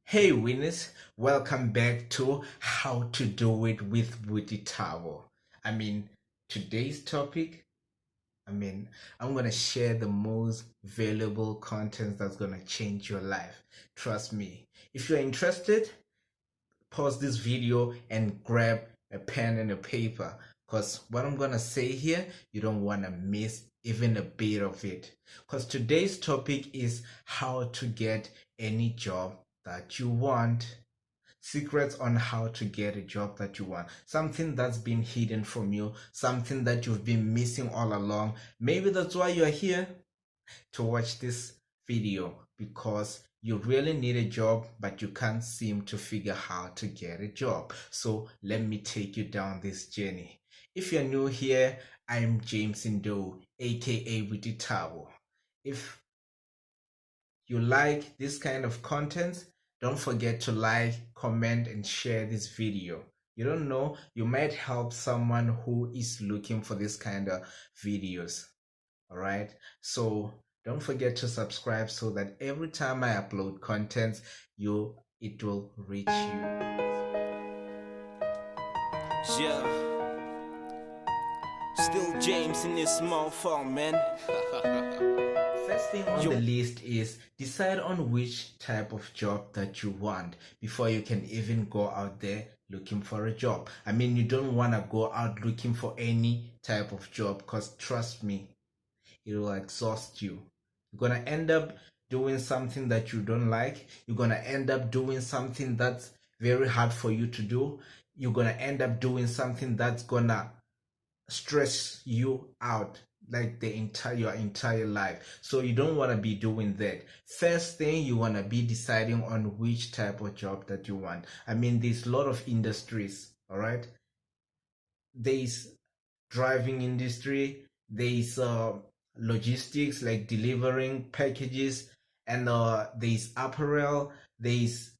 Hey winners, welcome back to How to Do It with Untitled. Today's topic, I'm gonna share the most valuable content that's gonna change your life. Trust me. If you're interested, pause this video and grab a pen and a paper because what I'm gonna say here, you don't wanna miss even a bit of it. Because today's topic is how to get any job that you want. Secrets on how to get a job that you want, something that's been hidden from you, something that you've been missing all along. Maybe that's why you're here to watch this video, because you really need a job but you can't seem to figure how to get a job. So let me take you down this journey. If you're new here, I'm James Indo, aka Witty Tabo. If you like this kind of content, don't forget to like, comment, and share this video. You don't know, you might help someone who is looking for this kind of videos. All right, so don't forget to subscribe so that every time I upload content, it will reach you. Yeah, still James in this small form, man. First thing on the list is decide on which type of job that you want before you can even go out there looking for a job. You don't want to go out looking for any type of job, because trust me, it will exhaust you. You're gonna end up doing something that you don't like. You're gonna end up doing something that's very hard for you to do. You're gonna end up doing something that's gonna stress you out like your entire life. So you don't want to be doing that. First thing, you want to be deciding on which type of job that you want. There's a lot of industries. All right, there's driving industry, there's logistics like delivering packages, and there's apparel, there's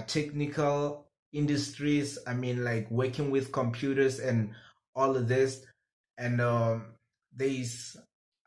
technical industries, like working with computers and all of this, and there's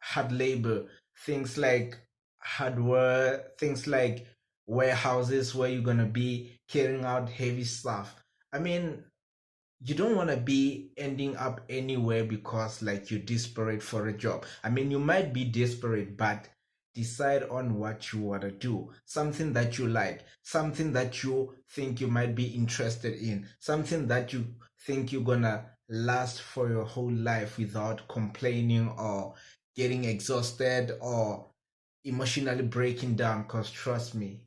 hard labor, things like hardware, things like warehouses where you're gonna be carrying out heavy stuff. You don't want to be ending up anywhere because like you're desperate for a job. You might be desperate, but decide on what you want to do, something that you like, something that you think you might be interested in, something that you think you're gonna last for your whole life without complaining or getting exhausted or emotionally breaking down. Because trust me,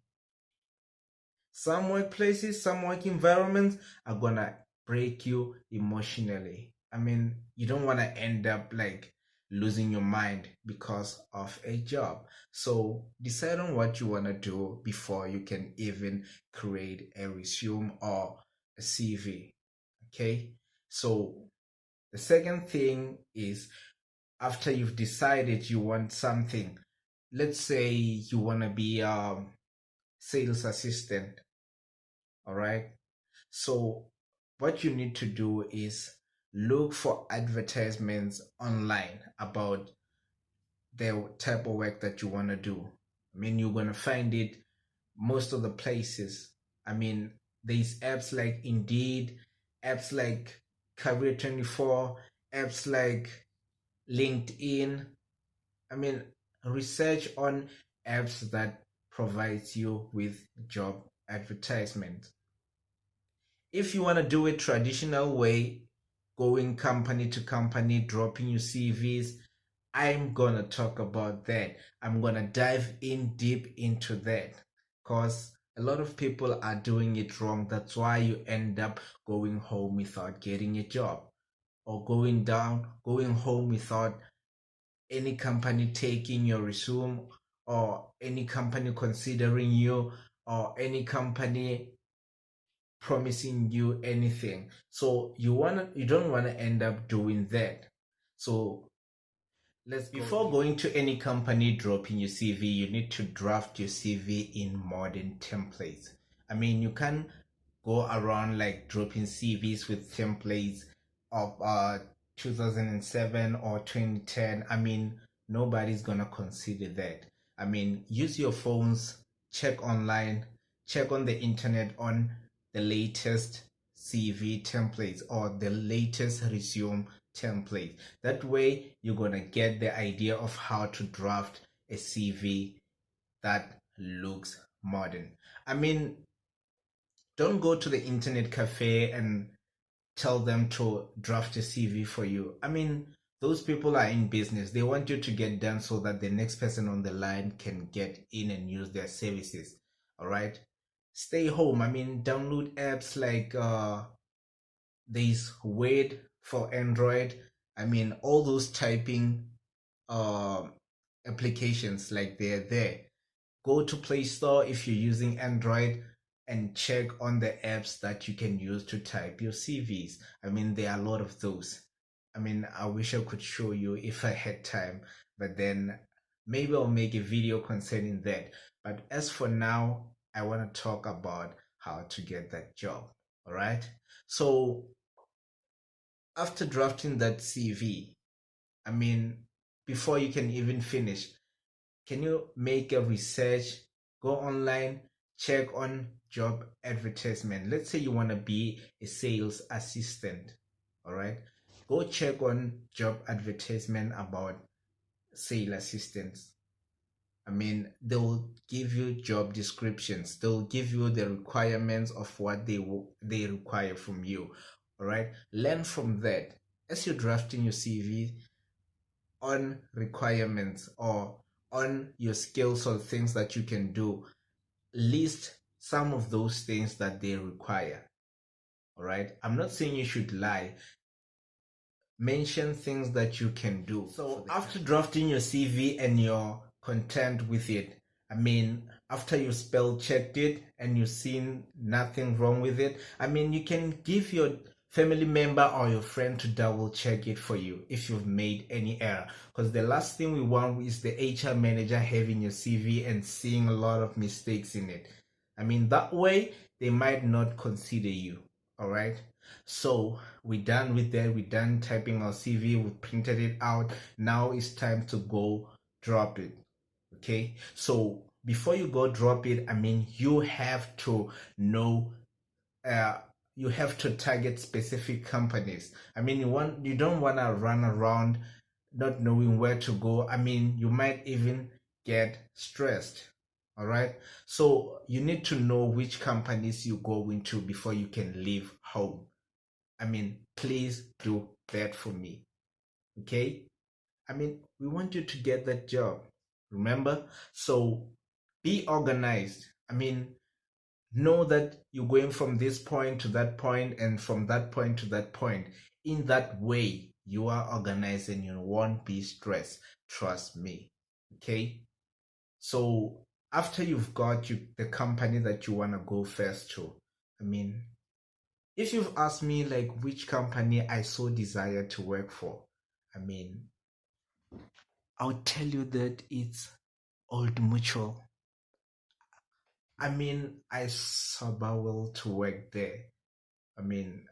some workplaces, some work environments are gonna break you emotionally. You don't want to end up like losing your mind because of a job. So decide on what you want to do before you can even create a resume or a CV. Okay, so the second thing is, after you've decided you want something, let's say you want to be a sales assistant. All right, so what you need to do is look for advertisements online about the type of work that you want to do. You're going to find it most of the places. There's apps like Indeed, apps like Career 24, apps like LinkedIn. Research on apps that provides you with job advertisements. If you want to do it traditional way, going company to company, dropping your CVs, I'm gonna talk about that. I'm gonna dive in deep into that, because a lot of people are doing it wrong. That's why you end up going home without getting a job, or going home without any company taking your resume, or any company considering you, or any company promising you anything. So you don't want to end up doing that. So before going to any company dropping your CV, you need to draft your CV in modern templates. You can go around like dropping CVs with templates of 2007 or 2010. Nobody's gonna consider that. Use your phones, check online, check on the internet on the latest CV templates or the latest resume template. That way, you're gonna get the idea of how to draft a CV that looks modern. I mean, don't go to the internet cafe and tell them to draft a CV for you. I mean, those people are in business. They want you to get done so that the next person on the line can get in and use their services. All right. Stay home. I mean, download apps like there's Word for Android. I mean, all those typing uh, applications, like they're there. Go to Play Store if you're using Android and check on the apps that you can use to type your CVs. I mean, there are a lot of those. I mean, I wish I could show you if I had time, but then maybe I'll make a video concerning that. But as for now, I want to talk about how to get that job. All right. So after drafting that CV, I mean, before you can even finish, can you make a research, go online, check on job advertisement? Let's say you want to be a sales assistant, all right? Go check on job advertisement about sales assistants. I mean, they'll give you job descriptions. They'll give you the requirements of what they require from you. All right? Learn from that. As you're drafting your CV, on requirements or on your skills or things that you can do, list some of those things that they require. All right. I'm not saying you should lie. Mention things that you can do. So after drafting your CV and you're content with it, I mean, after you spell checked it and you've seen nothing wrong with it, I mean, you can give your family member or your friend to double check it for you if you've made any error. Because the last thing we want is the HR manager having your CV and seeing a lot of mistakes in it. I mean, that way they might not consider you. All right. So we're done with that. We're done typing our CV. We printed it out. Now it's time to go drop it. Okay. So before you go drop it, I mean, you have to know. You have to target specific companies. I mean, you don't want to run around not knowing where to go. I mean, you might even get stressed. All right. So you need to know which companies you go into before you can leave home. I mean, please do that for me. Okay? I mean, we want you to get that job. Remember? So be organized. I mean, know that you're going from this point to that point and from that point to that point. In that way, you are organized and you won't be stressed. Trust me. Okay? So after you've got the company that you want to go first to, I mean, if you've asked me like which company I so desire to work for, I mean, I'll tell you that it's Old Mutual. I mean, I super will to work there. I mean,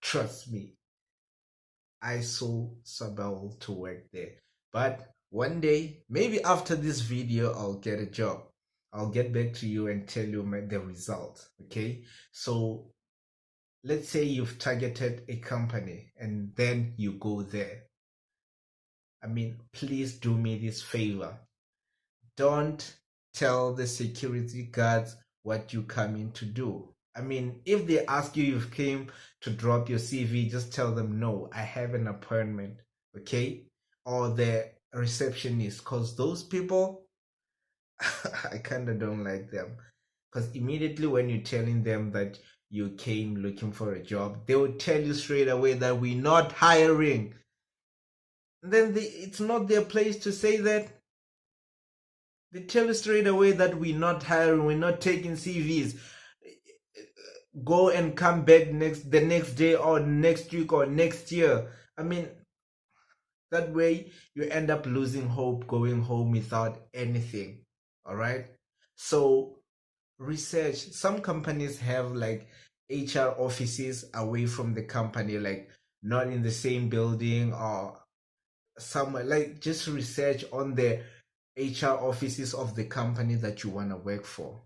trust me, I so super will to work there. But one day, maybe after this video, I'll get a job. I'll get back to you and tell you the result. Okay, so let's say you've targeted a company and then you go there. I mean, please do me this favor. Don't tell the security guards what you come in to do. I mean, if they ask you if you came to drop your CV, just tell them no, I have an appointment, okay? Or the receptionist, because those people, I kind of don't like them. Because immediately when you're telling them that you came looking for a job, they will tell you straight away that we're not hiring. And then it's not their place to say that. They tell you straight away that we're not hiring, we're not taking CVs. Go and come back the next day or next week or next year. I mean, that way you end up losing hope, going home without anything. All right. So research. Some companies have like HR offices away from the company, like not in the same building or somewhere. Like just research on the HR offices of the company that you want to work for.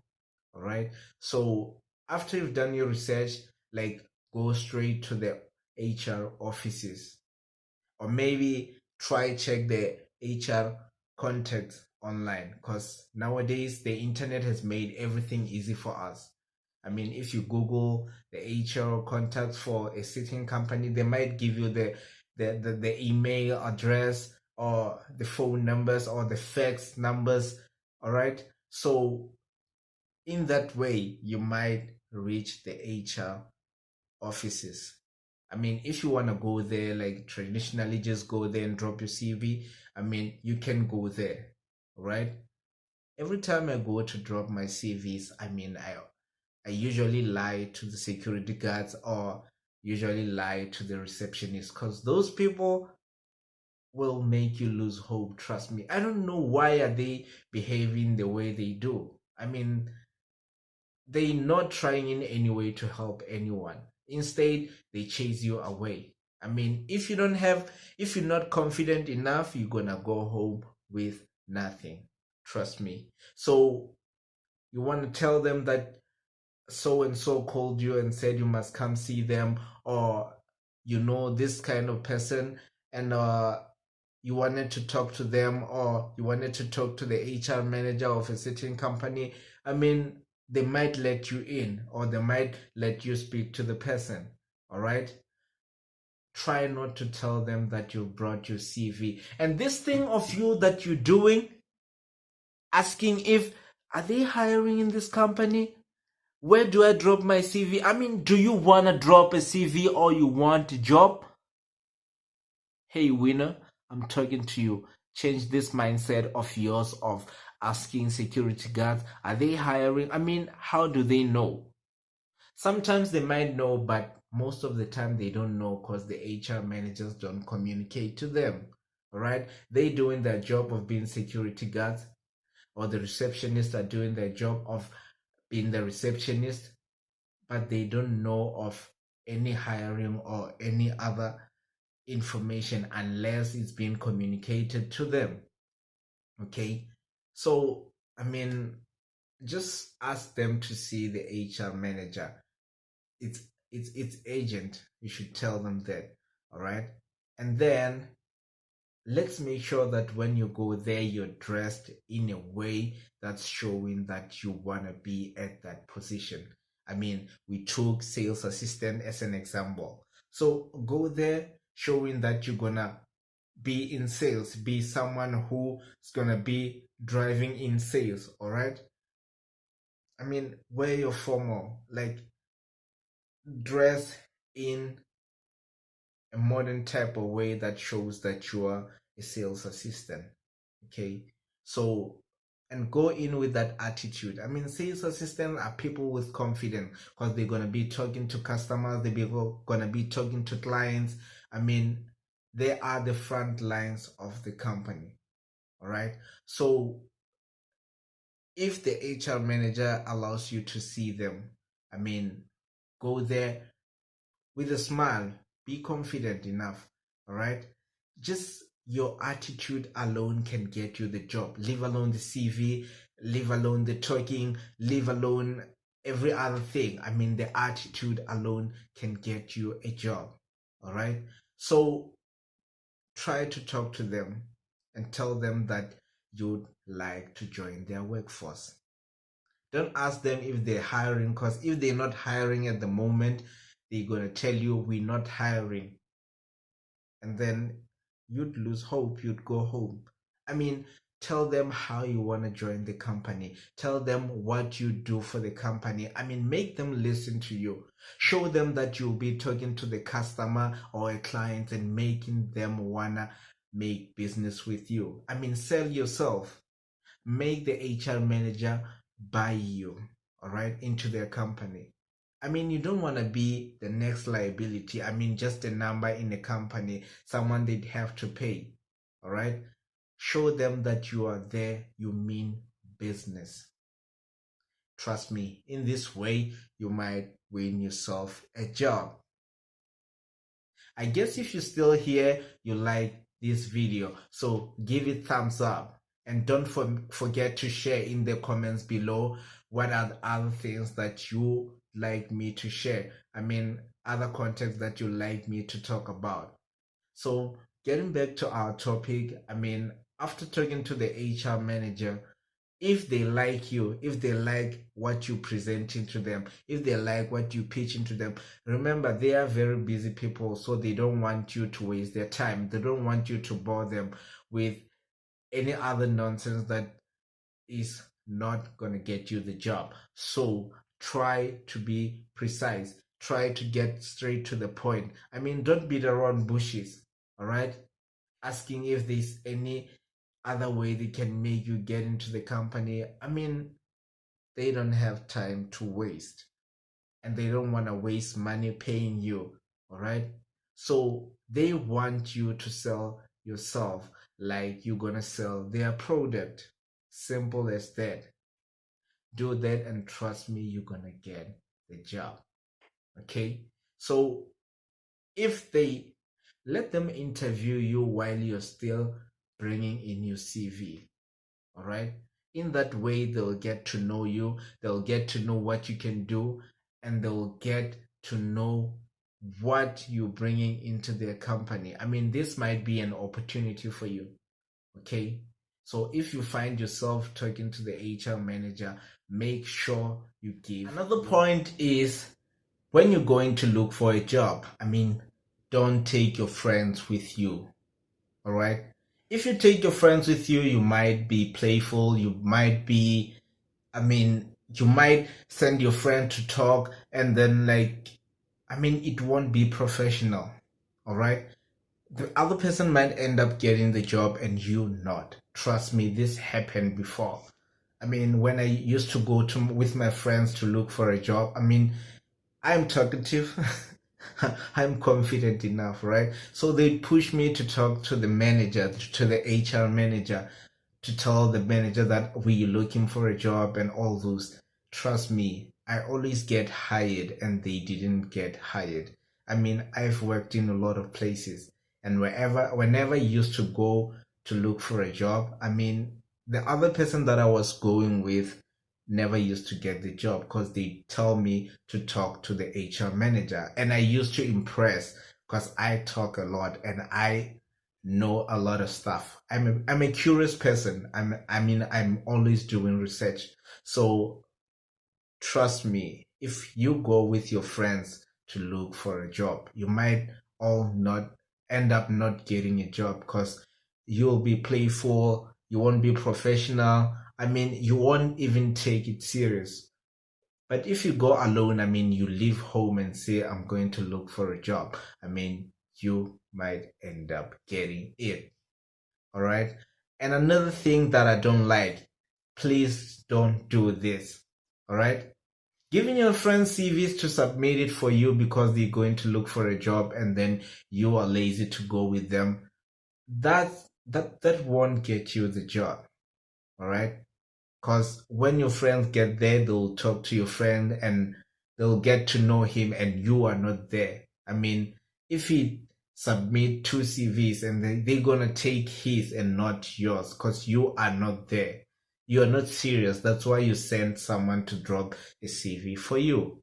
All right. So after you've done your research, like go straight to the HR offices, or maybe try check the HR contacts online, because nowadays the internet has made everything easy for us. I mean, if you Google the HR contacts for a certain company, they might give you the email address or the phone numbers or the fax numbers. All right. So in that way, you might reach the HR offices. I mean, if you want to go there, like traditionally, just go there and drop your CV. I mean, you can go there, right? Every time I go to drop my CVs, I mean, I usually lie to the security guards or usually lie to the receptionist, because those people will make you lose hope. Trust me. I don't know why are they behaving the way they do. I mean, they're not trying in any way to help anyone. Instead, they chase you away. I mean, if you're not confident enough, you're gonna go home with nothing. Trust me. So you want to tell them that so and so called you and said you must come see them, or you know this kind of person, and you wanted to talk to them, or you wanted to talk to the HR manager of a certain company. I mean, they might let you in, or they might let you speak to the person. All right. Try not to tell them that you brought your CV. And this thing of you that you're doing, asking if are they hiring in this company? Where do I drop my CV? I mean, do you want to drop a CV or you want a job? Hey, winner, I'm talking to you. Change this mindset of yours of asking security guards, are they hiring? I mean, how do they know? Sometimes they might know, but most of the time they don't know because the HR managers don't communicate to them. All right? They doing their job of being security guards, or the receptionists are doing their job of being the receptionist, but they don't know of any hiring or any other information unless it's being communicated to them. Okay. So, I mean, just ask them to see the HR manager. It's it's agent. You should tell them that. All right. And then let's make sure that when you go there, you're dressed in a way that's showing that you want to be at that position. I mean, we took sales assistant as an example. So go there showing that you're gonna be in sales, be someone who's gonna be driving in sales. All right. I mean, wear your formal, like dress in a modern type of way that shows that you are a sales assistant. Okay. So, and go in with that attitude. I mean, sales assistants are people with confidence because they're going to be talking to customers, they're going to be talking to clients. I mean, they are the front lines of the company. All right. So, if the HR manager allows you to see them, I mean, go there with a smile, be confident enough. All right. Just your attitude alone can get you the job. Leave alone the CV, leave alone the talking, leave alone every other thing. I mean, the attitude alone can get you a job. All right. So try to talk to them and tell them that you'd like to join their workforce. Don't ask them if they're hiring, because if they're not hiring at the moment, they're going to tell you we're not hiring. And then you'd lose hope, you'd go home. I mean, tell them how you want to join the company. Tell them what you do for the company. I mean, make them listen to you. Show them that you'll be talking to the customer or a client and making them want to make business with you. I mean, sell yourself. Make the HR manager buy you, all right, into their company. I mean, you don't want to be the next liability. I mean, just a number in a company, someone they'd have to pay. All right. Show them that you are there, you mean business. Trust me, in this way, you might win yourself a job. I guess if you're still here, you like this video. So give it thumbs up. And don't forget to share in the comments below what are the other things that you like me to share. I mean, other contexts that you like me to talk about. So getting back to our topic, I mean, after talking to the HR manager, if they like you, if they like what you presenting to them, if they like what you pitching to them, remember they are very busy people, so they don't want you to waste their time. They don't want you to bore them with any other nonsense that is not going to get you the job. So try to be precise. Try to get straight to the point. I mean, don't beat around bushes, all right? Asking if there's any other way they can make you get into the company. I mean, they don't have time to waste and they don't want to waste money paying you, all right? So they want you to sell yourself like you're gonna sell their product. Simple as that. Do that and trust me, you're gonna get the job. Okay? So if they let them interview you while you're still bringing in your CV, all right? In that way, they'll get to know you, they'll get to know what you can do, and they'll get to know what you're bringing into their company. I mean, this might be an opportunity for you, okay? So if you find yourself talking to the HR manager, make sure you give. Another point is when you're going to look for a job, I mean, don't take your friends with you, all right? If you take your friends with you, you might be playful, you might be, I mean, you might send your friend to talk and then it won't be professional, all right? The other person might end up getting the job and you not. Trust me, this happened before. I mean, when I used to go to with my friends to look for a job, I mean, I'm talkative. I'm confident enough, right? So they push me to talk to the manager, to the HR manager, to tell the manager that we're looking for a job and all those. Trust me, I always get hired and they didn't get hired. I mean, I've worked in a lot of places and whenever I used to go to look for a job, I mean, the other person that I was going with never used to get the job because they tell me to talk to the HR manager. And I used to impress because I talk a lot and I know a lot of stuff. I'm a curious person. I'm always doing research. So trust me, if you go with your friends to look for a job, you might all not end up not getting a job because you'll be playful, you won't be professional. I mean, you won't even take it serious. But if you go alone, I mean, you leave home and say, I'm going to look for a job, I mean, you might end up getting it. All right. And another thing that I don't like, please don't do this. All right. Giving your friends CVs to submit it for you because they're going to look for a job and then you are lazy to go with them. That won't get you the job. All right. Because when your friends get there, they'll talk to your friend and they'll get to know him and you are not there. I mean, if he submit two CVs and they're going to take his and not yours because you are not there. You are not serious. That's why you sent someone to drop a CV for you.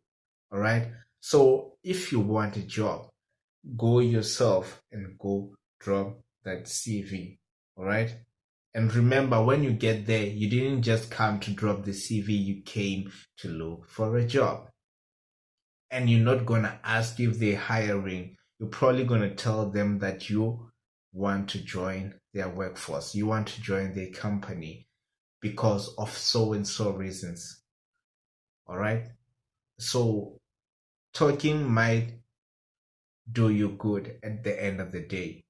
All right. So if you want a job, go yourself and go drop that CV. All right. And remember, when you get there, you didn't just come to drop the CV, you came to look for a job. And you're not going to ask if they're hiring. You're probably going to tell them that you want to join their workforce. You want to join their company because of so and so reasons. All right? So talking might do you good at the end of the day.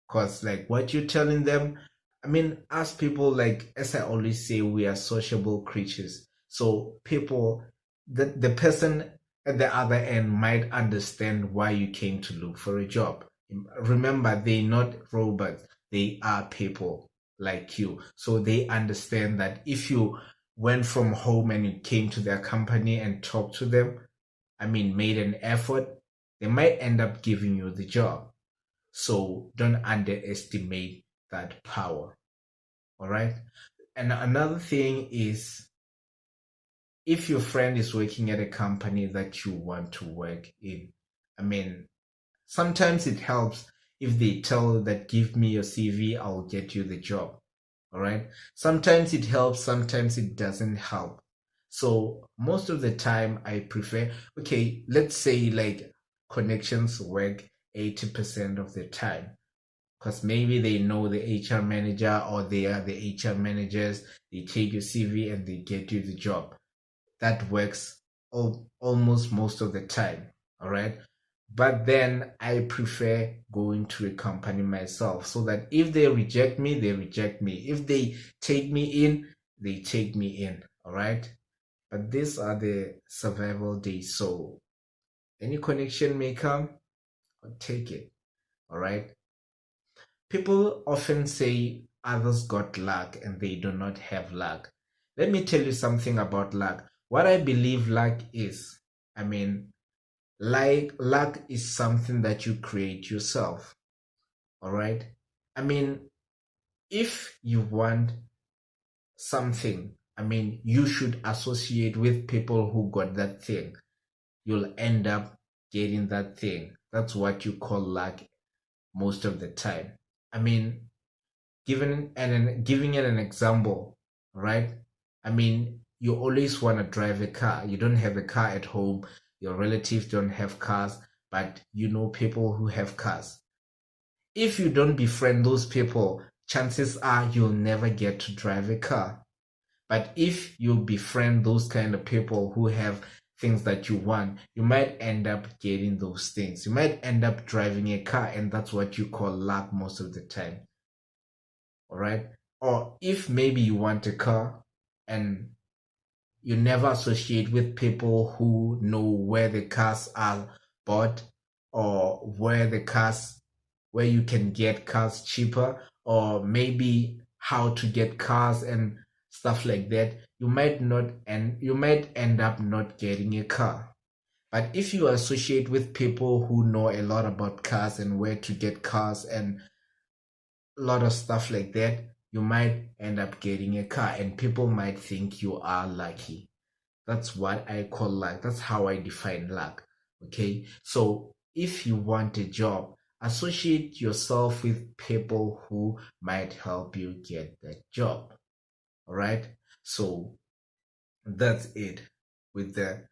Because like what you're telling them, I mean, as people, like as I always say, we are sociable creatures. So people, the person at the other end might understand why you came to look for a job. Remember, they're not robots. They are people like you. So they understand that if you went from home and you came to their company and talked to them, I mean, made an effort, they might end up giving you the job. So don't underestimate that power. All right. And another thing is, if your friend is working at a company that you want to work in, I mean, sometimes it helps if they tell that give me your CV, I'll get you the job. All right. Sometimes it helps, sometimes it doesn't help. So most of the time I prefer, okay, let's say like connections work 80% of the time because maybe they know the HR manager or they are the HR managers, they take your CV and they get you the job. That works almost most of the time. All right. But then I prefer going to a company myself so that if they reject me, they reject me. If they take me in, they take me in. All right. But these are the survival days. So any connection may come, I'll take it. All right. People often say others got luck and they do not have luck. Let me tell you something about luck. What I believe luck is, I mean, like luck is something that you create yourself. All right. I mean, if you want something, I mean, you should associate with people who got that thing. You'll end up getting that thing. That's what you call luck most of the time. I mean, giving it an example, right? I mean, you always want to drive a car. You don't have a car at home. Your relatives don't have cars, but you know people who have cars. If you don't befriend those people, chances are you'll never get to drive a car. But if you befriend those kind of people who have things that you want, you might end up getting those things. You might end up driving a car, and that's what you call luck most of the time. All right. Or if maybe you want a car and you never associate with people who know where the cars are bought or where you can get cars cheaper, or maybe how to get cars and stuff like that, you might end up not getting a car. But if you associate with people who know a lot about cars and where to get cars and a lot of stuff like that, you might end up getting a car and people might think you are lucky. That's what I call luck. That's how I define luck. Okay. So if you want a job, associate yourself with people who might help you get that job. All right. So that's it with the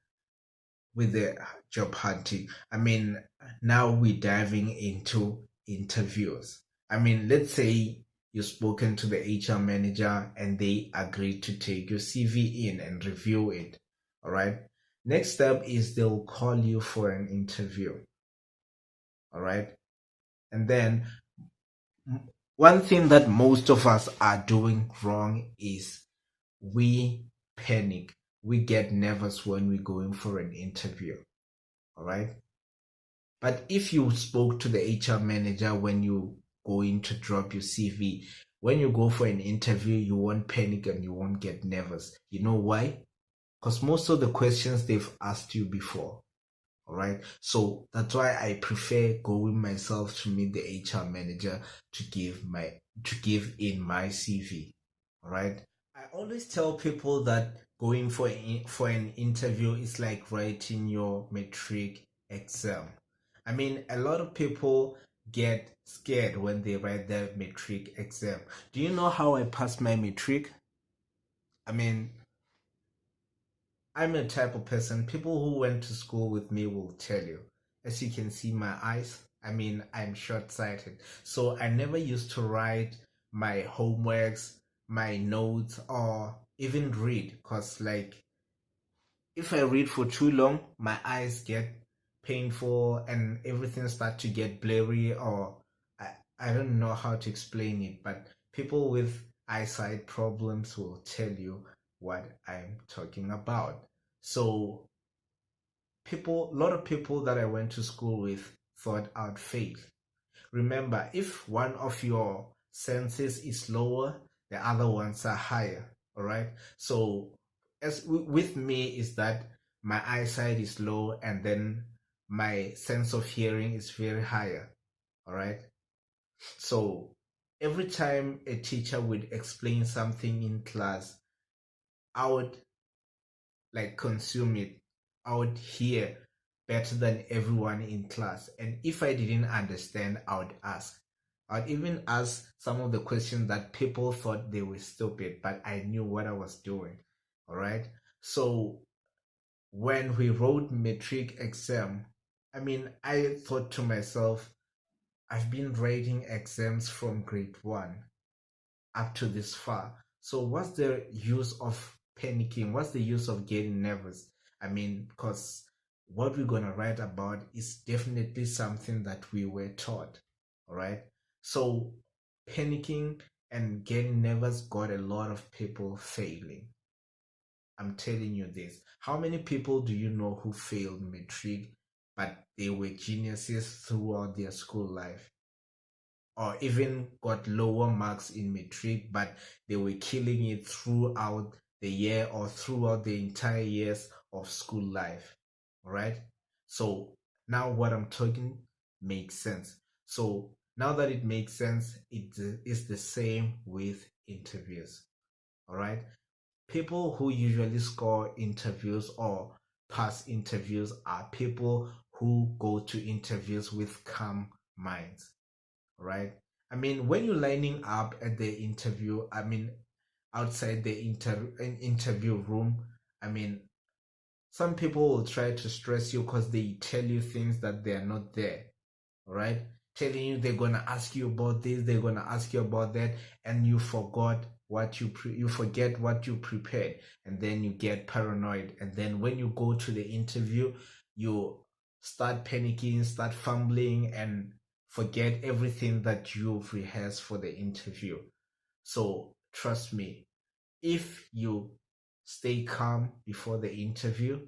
job hunting. I mean, now we're diving into interviews. I mean, let's say you've spoken to the HR manager and they agreed to take your CV in and review it. All right. Next step is they'll call you for an interview. All right. And then one thing that most of us are doing wrong is we panic. We get nervous when we're going for an interview. All right. But if you spoke to the HR manager when you go in to drop your CV, when you go for an interview, you won't panic and you won't get nervous. You know why? Because most of the questions they've asked you before. All right. So that's why I prefer going myself to meet the HR manager to give in my CV. All right. I always tell people that going for an interview is like writing your matric exam. I mean, a lot of people get scared when they write their matric exam. Do you know how I passed my matric? I mean, I'm a type of person, people who went to school with me will tell you. As you can see, my eyes, I mean, I'm short sighted. So I never used to write my homeworks, my notes, or even read. Because, like, if I read for too long, my eyes get painful and everything starts to get blurry, or I don't know how to explain it, but people with eyesight problems will tell you what I'm talking about. So a lot of people that I went to school with thought I'd fail. Remember, if one of your senses is lower, the other ones are higher. All right. So, with me, is that my eyesight is low and then my sense of hearing is very higher. All right. So, every time a teacher would explain something in class, I would like consume it. I would hear better than everyone in class. And if I didn't understand, I would ask. I'd even ask some of the questions that people thought they were stupid, but I knew what I was doing. All right. So when we wrote matric exam, I mean, I thought to myself, I've been writing exams from grade one up to this far. So what's the use of panicking? What's the use of getting nervous? I mean, because what we're gonna write about is definitely something that we were taught. All right. So panicking and getting nervous got a lot of people failing. I'm telling you this. How many people do you know who failed matric, but they were geniuses throughout their school life? Or even got lower marks in matric, but they were killing it throughout the year or throughout the entire years of school life. All right. So now what I'm talking makes sense. So now that it makes sense, it is the same with interviews. All right. People who usually score interviews or pass interviews are people who go to interviews with calm minds, right? I mean, when you're lining up at the interview, I mean, outside the interview room, I mean, some people will try to stress you because they tell you things that they are not there, right? Telling you they're gonna ask you about this, they're gonna ask you about that, and you forgot what you forget what you prepared, and then you get paranoid, and then when you go to the interview, you start panicking, start fumbling, and forget everything that you've rehearsed for the interview. So trust me, if you stay calm before the interview,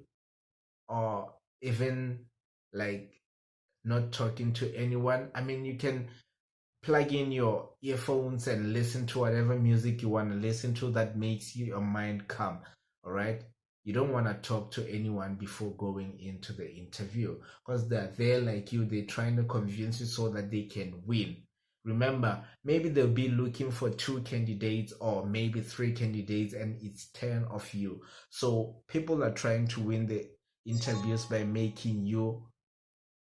or even like not talking to anyone. I mean, you can plug in your earphones and listen to whatever music you want to listen to that makes your mind calm. All right. You don't want to talk to anyone before going into the interview because they're there like you. They're trying to convince you so that they can win. Remember, maybe they'll be looking for two candidates or maybe three candidates, and it's 10 of you. So people are trying to win the interviews by making you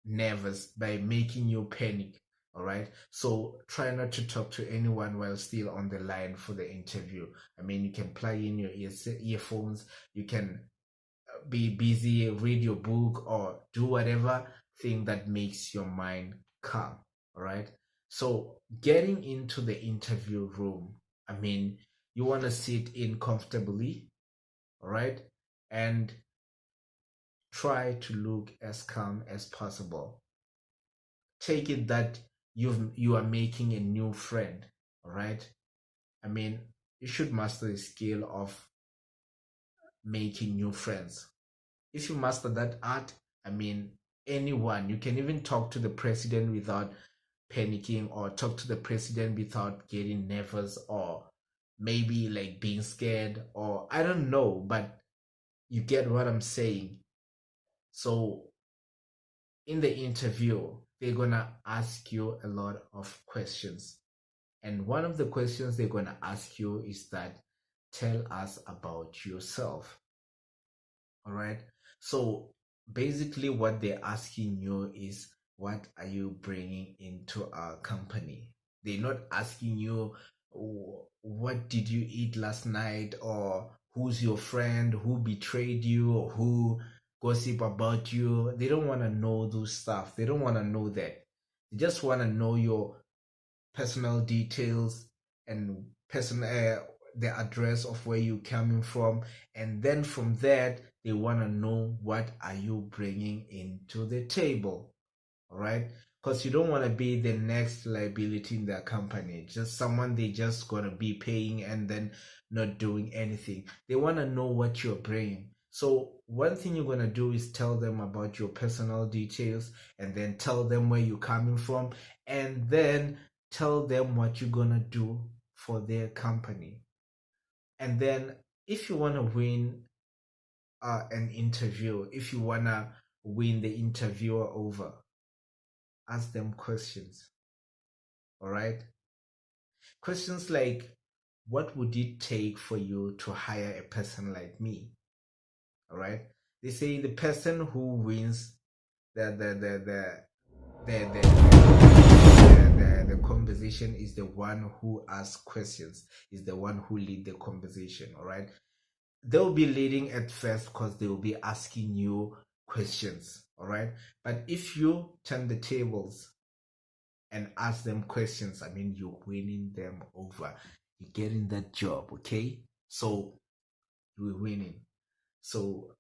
nervous, by making you panic. All right. So try not to talk to anyone while still on the line for the interview. I mean, you can plug in your earphones, you can be busy, read your book, or do whatever thing that makes your mind calm. All right. So getting into the interview room, I mean, you want to sit in comfortably. All right. And try to look as calm as possible. Take it that you are making a new friend. All right. I mean, you should master the skill of making new friends. If you master that art, I mean, anyone, you can even talk to the president without panicking, or talk to the president without getting nervous, or maybe like being scared, or I don't know, but you get what I'm saying. So in the interview, they're gonna ask you a lot of questions. And one of the questions they're gonna ask you is that, tell us about yourself. All right. So basically, what they're asking you is, what are you bringing into our company? They're not asking you, what did you eat last night, or who's your friend, who betrayed you, or who gossip about you. They don't want to know those stuff. They don't want to know that. They just want to know your personal details and the address of where you're coming from, and then from that they want to know, what are you bringing into the table. All right. Because you don't want to be the next liability in their company, just someone they just gonna be paying and then not doing anything. They want to know what you're bringing. So one thing you're gonna do is tell them about your personal details, and then tell them where you're coming from, and then tell them what you're gonna do for their company. And then if you want to win an interview, if you want to win the interviewer over, ask them questions. All right. questions like, what would it take for you to hire a person like me? All right. They say the person who wins the conversation is the one who asks questions, is the one who lead the conversation. All right. They'll be leading at first because they will be asking you questions. All right. But if you turn the tables and ask them questions, I mean, you're winning them over. You're getting that job. Okay. So you're winning. So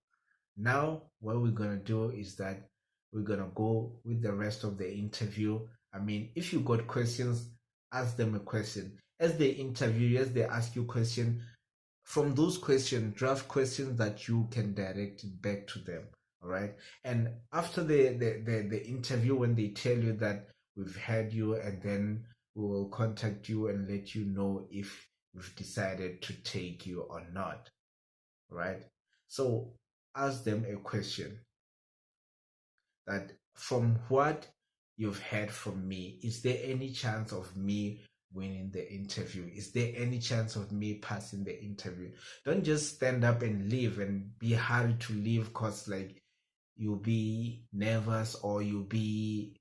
now what we're going to do is that we're going to go with the rest of the interview. I mean, if you got questions, ask them a question. As they interview you, as they ask you question, from those questions, draft questions that you can direct it back to them. All right. And after the interview, when they tell you that we've had you, and then we will contact you and let you know if we've decided to take you or not. Right. So ask them a question that, from what you've heard from me, is there any chance of me winning the interview? Is there any chance of me passing the interview? Don't just stand up and leave and be hurried to leave because like you'll be nervous or you'll be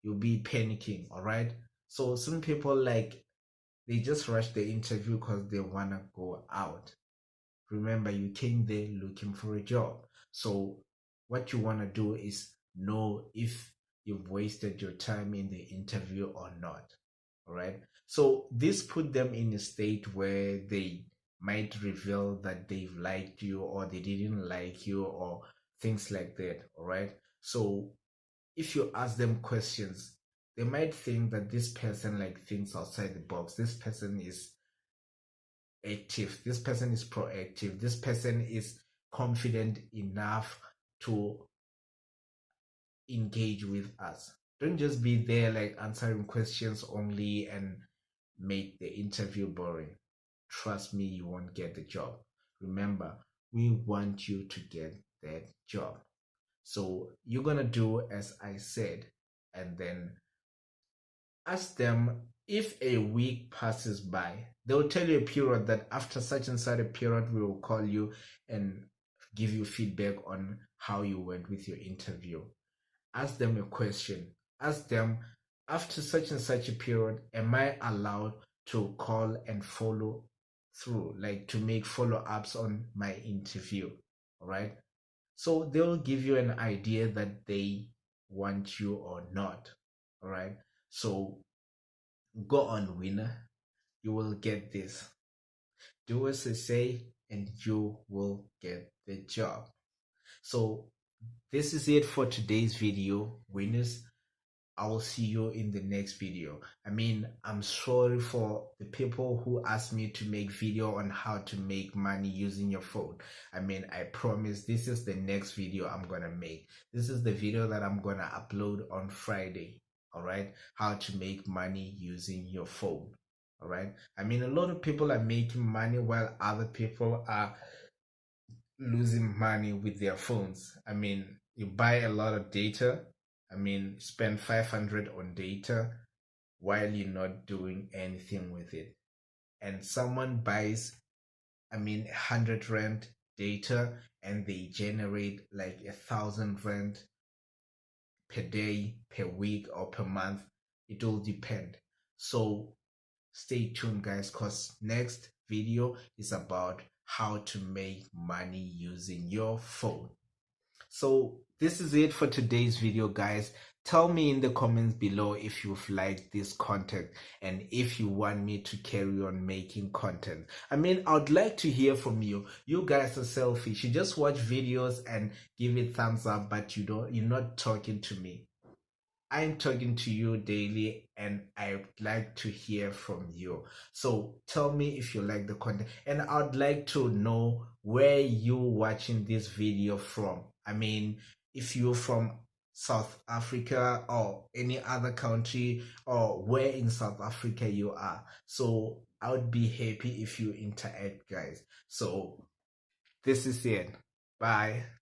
panicking. All right. So some people, like, they just rush the interview because they wanna go out. Remember, you came there looking for a job. So what you want to do is know if you've wasted your time in the interview or not. All right. So this put them in a state where they might reveal that they've liked you or they didn't like you or things like that. All right. So if you ask them questions, they might think that this person like thinks outside the box. This person is active, this person is proactive, this person is confident enough to engage with us. Don't just be there like answering questions only and make the interview boring. Trust me, you won't get the job. Remember, we want you to get that job. So you're gonna do as I said, and then ask them. If a week passes by, they'll tell you a period that after such and such a period, we will call you and give you feedback on how you went with your interview. Ask them a question. Ask them, after such and such a period, am I allowed to call and follow through, like to make follow-ups on my interview? All right. So they'll give you an idea that they want you or not. All right. So go on, winner. You will get this. Do as I say, and you will get the job. So, this is it for today's video, winners. I will see you in the next video. I mean, I'm sorry for the people who asked me to make video on how to make money using your phone. I mean, I promise this is the next video I'm gonna make. This is the video that I'm gonna upload on Friday. All right, how to make money using your phone. All right. I mean, a lot of people are making money while other people are losing money with their phones. I mean, you buy a lot of data. I mean, spend 500 on data while you're not doing anything with it. And someone buys, I mean, 100 rand data and they generate like 1,000 rand per day, per week, or per month. It will depend. So stay tuned, guys, because next video is about how to make money using your phone. So this is it for today's video, guys. Tell me in the comments below if you've liked this content and if you want me to carry on making content. I mean, I'd like to hear from you. You guys are selfish. You just watch videos and give it thumbs up, but you're not talking to me. I'm talking to you daily and I'd like to hear from you. So tell me if you like the content, and I'd like to know where you're watching this video from. I mean, if you're from South Africa or any other country, or where in South Africa you are. So I would be happy if you interact, guys. So this is it. Bye.